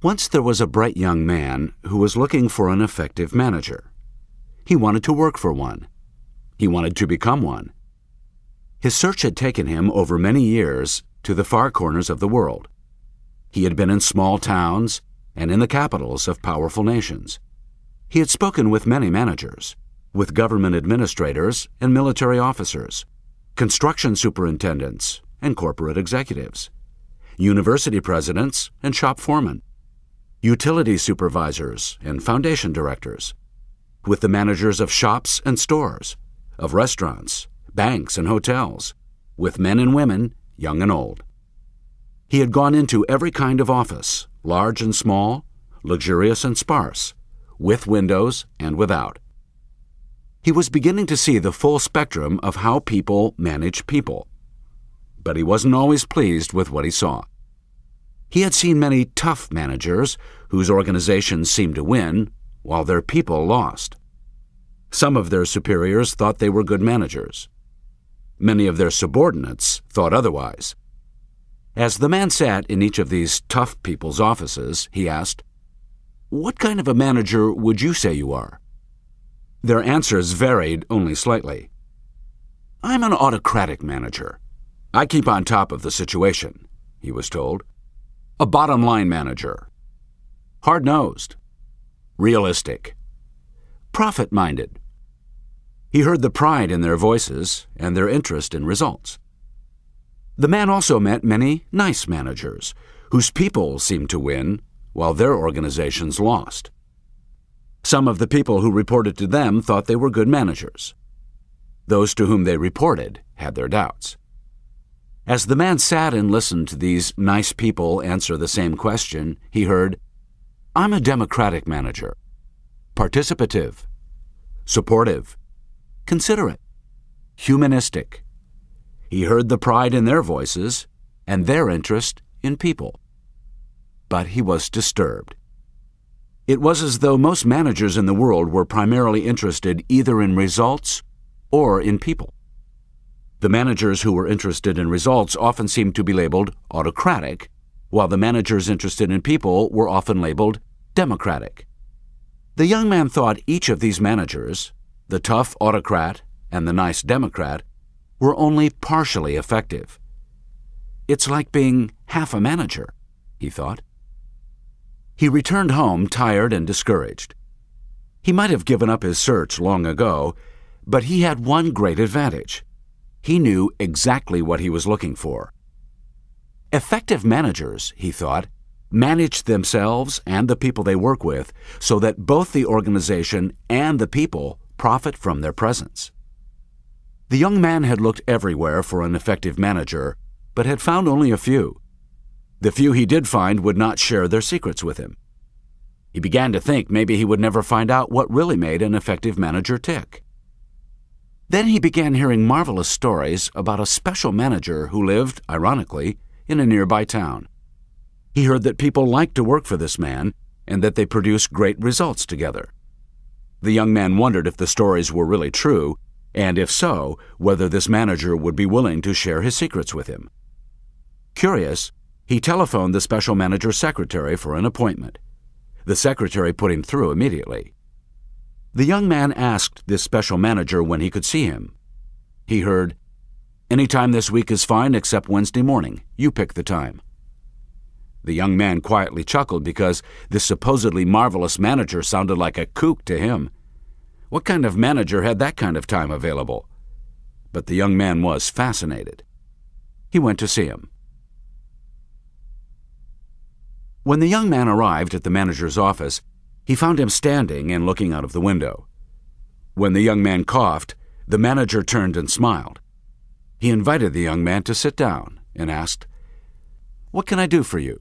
Once there was a bright young man who was looking for an effective manager. He wanted to work for one. He wanted to become one. His search had taken him over many years to the far corners of the world. He had been in small towns and in the capitals of powerful nations. He had spoken with many managers, with government administrators and military officers, construction superintendents and corporate executives, university presidents and shop foremen, utility supervisors and foundation directors, with the managers of shops and stores, of restaurants, banks and hotels, with men and women, young and old. He had gone into every kind of office, large and small, luxurious and sparse, with windows and without. He was beginning to see the full spectrum of how people manage people. But he wasn't always pleased with what he saw. He had seen many tough managers whose organizations seemed to win, while their people lost. Some of their superiors thought they were good managers. Many of their subordinates thought otherwise. As the man sat in each of these tough people's offices, he asked, "What kind of a manager would you say you are?" Their answers varied only slightly. "I'm an autocratic manager. I keep on top of the situation," he was told. "A bottom-line manager. Hard-nosed. Realistic. Profit-minded." He heard the pride in their voices and their interest in results. The man also met many nice managers whose people seemed to win while their organizations lost. Some of the people who reported to them thought they were good managers. Those to whom they reported had their doubts. As the man sat and listened to these nice people answer the same question, he heard, "I'm a democratic manager. Participative. Supportive. Considerate. Humanistic." He heard the pride in their voices and their interest in people. But he was disturbed. It was as though most managers in the world were primarily interested either in results or in people. The managers who were interested in results often seemed to be labeled autocratic, while the managers interested in people were often labeled democratic. The young man thought each of these managers, the tough autocrat and the nice democrat, were only partially effective. "It's like being half a manager," he thought. He returned home tired and discouraged. He might have given up his search long ago, but he had one great advantage. He knew exactly what he was looking for. Effective managers, he thought, manage themselves and the people they work with so that both the organization and the people profit from their presence. The young man had looked everywhere for an effective manager, but had found only a few. The few he did find would not share their secrets with him. He began to think maybe he would never find out what really made an effective manager tick. Then he began hearing marvelous stories about a special manager who lived, ironically, in a nearby town. He heard that people liked to work for this man and that they produced great results together. The young man wondered if the stories were really true, and if so, whether this manager would be willing to share his secrets with him. Curious, he telephoned the special manager's secretary for an appointment. The secretary put him through immediately. The young man asked this special manager when he could see him. He heard, "Any time this week is fine except Wednesday morning. You pick the time." The young man quietly chuckled because this supposedly marvelous manager sounded like a kook to him. What kind of manager had that kind of time available? But the young man was fascinated. He went to see him. When the young man arrived at the manager's office, he found him standing and looking out of the window. When the young man coughed, the manager turned and smiled. He invited the young man to sit down and asked, "What can I do for you?"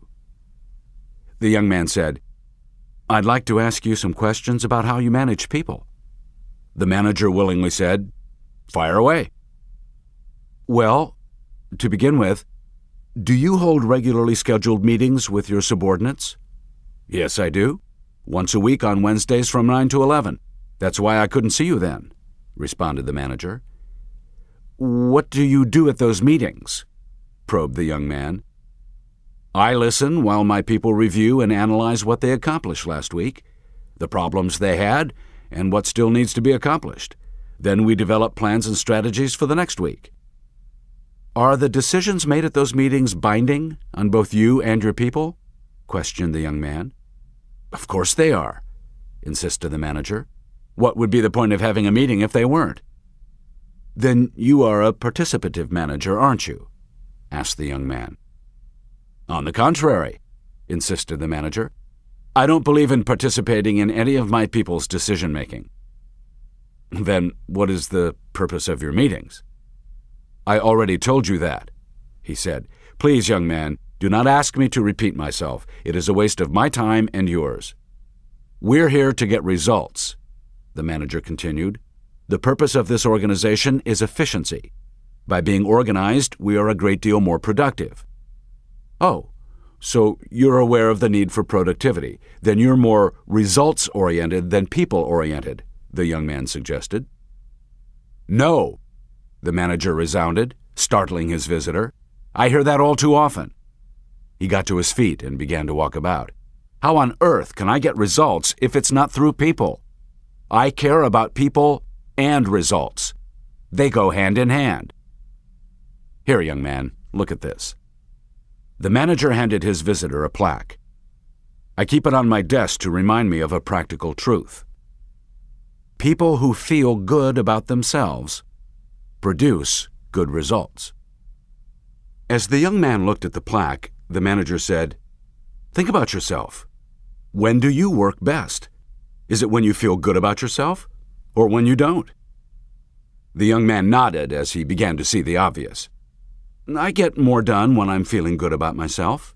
The young man said, "I'd like to ask you some questions about how you manage people." The manager willingly said, "Fire away." "Well, to begin with, do you hold regularly scheduled meetings with your subordinates?" "Yes, I do. Once a week on Wednesdays from 9 to 11. That's why I couldn't see you then," responded the manager. "What do you do at those meetings?" probed the young man. I listen while my people review and analyze what they accomplished last week, the problems they had, and what still needs to be accomplished. Then we develop plans and strategies for the next week. Are the decisions made at those meetings binding on both you and your people? Questioned the young man. Of course they are, insisted the manager. What would be the point of having a meeting if they weren't? Then you are a participative manager, aren't you? Asked the young man. On the contrary, insisted the manager. I don't believe in participating in any of my people's decision-making. Then what is the purpose of your meetings? I already told you that, he said. Please, young man, do not ask me to repeat myself. It is a waste of my time and yours. We're here to get results, the manager continued. The purpose of this organization is efficiency. By being organized, we are a great deal more productive. Oh, so you're aware of the need for productivity. Then you're more results-oriented than people-oriented, the young man suggested. No, the manager resounded, startling his visitor. I hear that all too often. He got to his feet and began to walk about. How on earth can I get results if it's not through people? I care about people and results. They go hand in hand. Here, young man, look at this. The manager handed his visitor a plaque. I keep it on my desk to remind me of a practical truth. People who feel good about themselves produce good results. As the young man looked at the plaque, the manager said, Think about yourself. When do you work best? Is it when you feel good about yourself, or when you don't? The young man nodded as he began to see the obvious. I get more done when I'm feeling good about myself,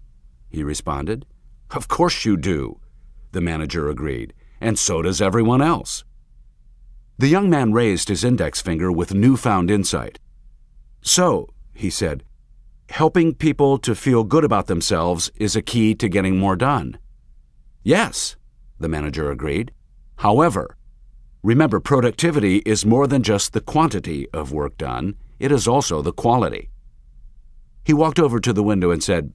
he responded. Of course you do, the manager agreed, and so does everyone else. The young man raised his index finger with newfound insight. So, he said, helping people to feel good about themselves is a key to getting more done. Yes, the manager agreed. However, remember, productivity is more than just the quantity of work done, it is also the quality. He walked over to the window and said,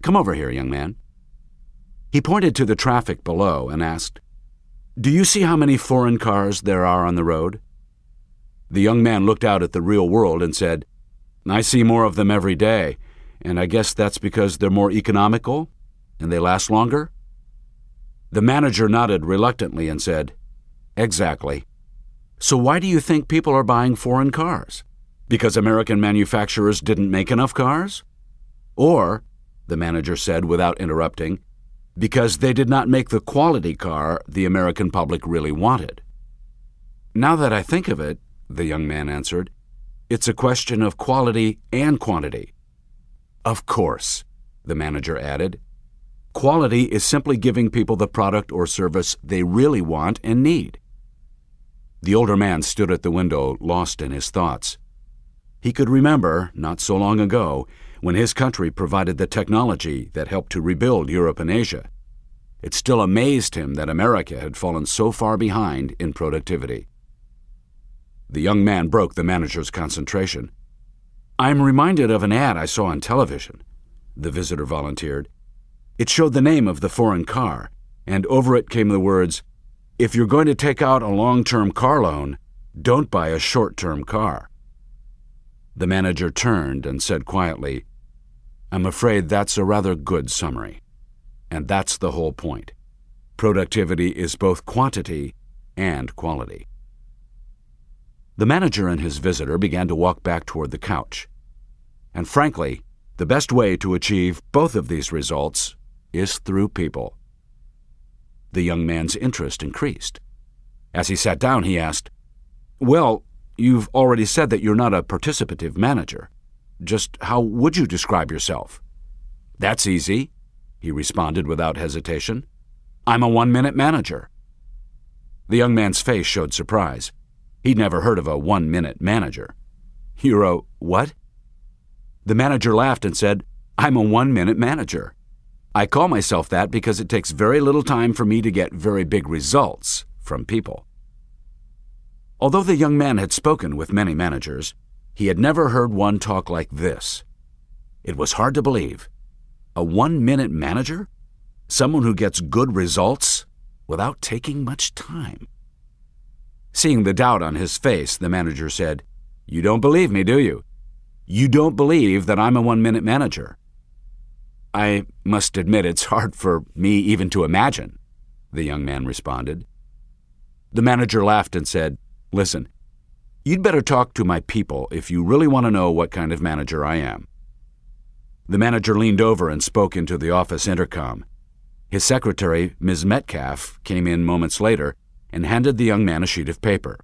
Come over here, young man. He pointed to the traffic below and asked, Do you see how many foreign cars there are on the road? The young man looked out at the real world and said, I see more of them every day, and I guess that's because they're more economical and they last longer? The manager nodded reluctantly and said, Exactly. So why do you think people are buying foreign cars? Because American manufacturers didn't make enough cars? Or, the manager said without interrupting, because they did not make the quality car the American public really wanted. Now that I think of it, the young man answered, it's a question of quality and quantity. Of course, the manager added. Quality is simply giving people the product or service they really want and need. The older man stood at the window, lost in his thoughts. He could remember, not so long ago, when his country provided the technology that helped to rebuild Europe and Asia. It still amazed him that America had fallen so far behind in productivity. The young man broke the manager's concentration. I'm reminded of an ad I saw on television, the visitor volunteered. It showed the name of the foreign car, and over it came the words, If you're going to take out a long-term car loan, don't buy a short-term car. The manager turned and said quietly, I'm afraid that's a rather good summary. And that's the whole point. Productivity is both quantity and quality. The manager and his visitor began to walk back toward the couch. And frankly, the best way to achieve both of these results is through people. The young man's interest increased. As he sat down, he asked, Well, you've already said that you're not a participative manager. Just how would you describe yourself? That's easy, he responded without hesitation. I'm a one-minute manager. The young man's face showed surprise. He'd never heard of a one-minute manager. You're a what? The manager laughed and said, I'm a one-minute manager. I call myself that because it takes very little time for me to get very big results from people. Although the young man had spoken with many managers, he had never heard one talk like this. It was hard to believe. A 1-minute manager? Someone who gets good results without taking much time. Seeing the doubt on his face, the manager said, "You don't believe me, do you? You don't believe that I'm a 1-minute manager?" "I must admit it's hard for me even to imagine," the young man responded. The manager laughed and said, "Listen, you'd better talk to my people if you really want to know what kind of manager I am." The manager leaned over and spoke into the office intercom. His secretary, Ms. Metcalf, came in moments later and handed the young man a sheet of paper.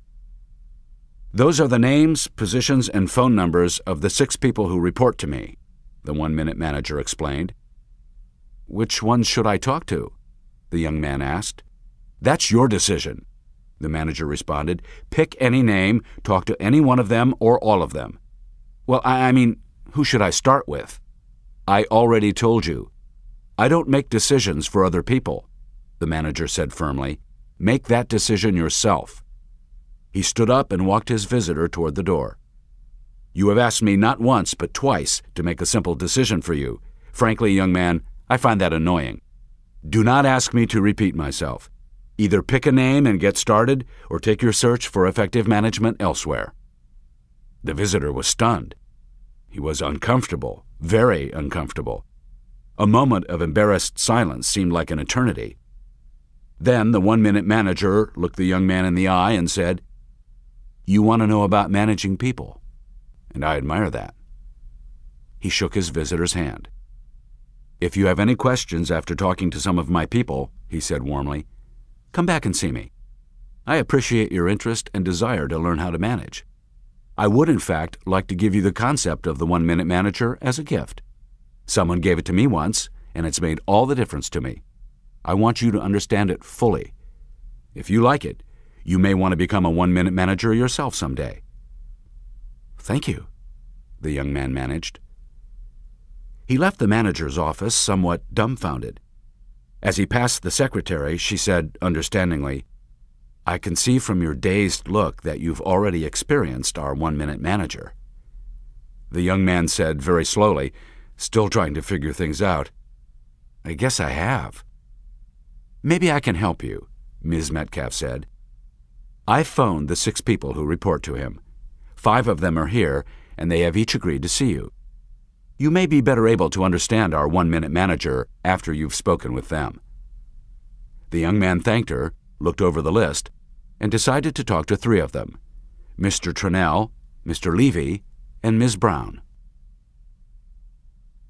"Those are the names, positions, and phone numbers of the 6 people who report to me," the 1-minute manager explained. "Which ones should I talk to?" the young man asked. "That's your decision," the manager responded. "Pick any name, talk to any one of them or all of them." "Well, I mean, who should I start with?" "I already told you. I don't make decisions for other people," the manager said firmly. "Make that decision yourself." He stood up and walked his visitor toward the door. "You have asked me not once but twice to make a simple decision for you. Frankly, young man, I find that annoying. Do not ask me to repeat myself. Either pick a name and get started, or take your search for effective management elsewhere." The visitor was stunned. He was uncomfortable, very uncomfortable. A moment of embarrassed silence seemed like an eternity. Then the 1-minute manager looked the young man in the eye and said, "You want to know about managing people, and I admire that." He shook his visitor's hand. "If you have any questions after talking to some of my people," he said warmly, "come back and see me. I appreciate your interest and desire to learn how to manage. I would, in fact, like to give you the concept of the 1-minute manager as a gift. Someone gave it to me once, and it's made all the difference to me. I want you to understand it fully. If you like it, you may want to become a 1-minute manager yourself someday." "Thank you," the young man managed. He left the manager's office somewhat dumbfounded. As he passed the secretary, she said understandingly, "I can see from your dazed look that you've already experienced our 1-minute manager." The young man said very slowly, still trying to figure things out, "I guess I have." "Maybe I can help you," Ms. Metcalf said. "I phoned the 6 people who report to him. 5 of them are here, and they have each agreed to see you. You may be better able to understand our 1-minute manager after you've spoken with them." The young man thanked her, looked over the list, and decided to talk to 3 of them, Mr. Trennell, Mr. Levy, and Ms. Brown.